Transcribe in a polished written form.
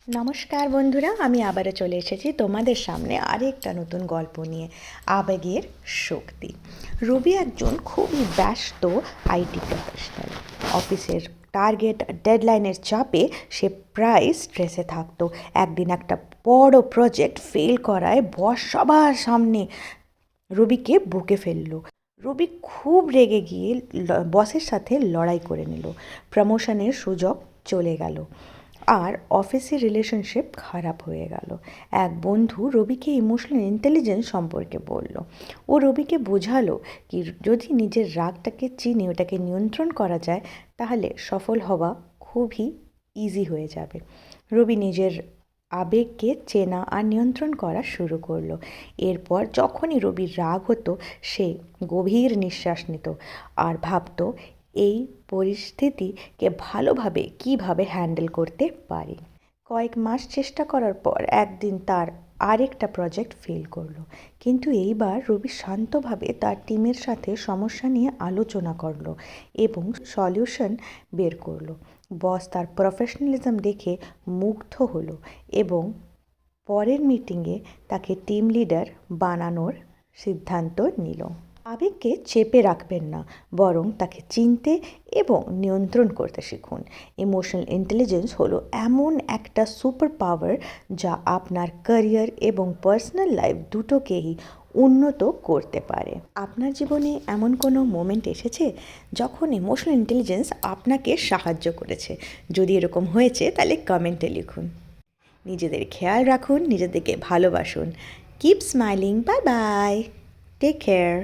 নমস্কার বন্ধুরা, আমি আবারও চলে এসেছি তোমাদের সামনে আরেকটা নতুন গল্প নিয়ে। আবেগের শক্তি। রবি একজন খুবই ব্যস্ত আইটি প্রফেশনাল। অফিসের টার্গেট ডেডলাইনের চাপে সে প্রায় স্ট্রেসে থাকতো। একদিন একটা বড় প্রজেক্ট ফেল করায় বস সবার সামনে রবিকে বকে ফেললো। রবি খুব রেগে গিয়ে বসের সাথে লড়াই করে নিল। প্রমোশনের সুযোগ চলে গেল আর অফিসের রিলেশনশিপ খারাপ হয়ে গেল। এক বন্ধু রবিকে ইমোশনাল ইন্টেলিজেন্স সম্পর্কে বলল। ও রবিকে বোঝালো কি যদি নিজের রাগটাকে চিনে ওটাকে নিয়ন্ত্রণ করা যায় তাহলে সফল হওয়া খুবই ইজি হয়ে যাবে। রবি নিজের আবেগকে চেনা আর নিয়ন্ত্রণ করা শুরু করলো। এরপর যখনই রবির রাগ হতো সে গভীর নিঃশ্বাস নিত আর ভাবতো এই পরিস্থিতিকে ভালোভাবে কীভাবে হ্যান্ডেল করতে পারি। কয়েক মাস চেষ্টা করার পর একদিন তার আরেকটা প্রজেক্ট ফেল করলো, কিন্তু এইবার রবি শান্তভাবে তার টিমের সাথে সমস্যা নিয়ে আলোচনা করলো এবং সলিউশন বের করলো। বস তার প্রফেশনালিজম দেখে মুগ্ধ হলো এবং পরের মিটিংয়ে তাকে টিম লিডার বানানোর সিদ্ধান্ত নিল। আবেগকে চেপে রাখবেন না, বরং তাকে চিনতে এবং নিয়ন্ত্রণ করতে শিখুন। ইমোশনাল ইন্টেলিজেন্স হলো এমন একটা সুপার পাওয়ার যা আপনার ক্যারিয়ার এবং পার্সোনাল লাইফ দুটোকেই উন্নত করতে পারে। আপনার জীবনে এমন কোনো মোমেন্ট এসেছে যখন ইমোশনাল ইন্টেলিজেন্স আপনাকে সাহায্য করেছে? যদি এরকম হয়েছে তাহলে কমেন্টে লিখুন। নিজেদের খেয়াল রাখুন, নিজেদেরকে ভালোবাসুন। Keep smiling. Bye bye. Take care.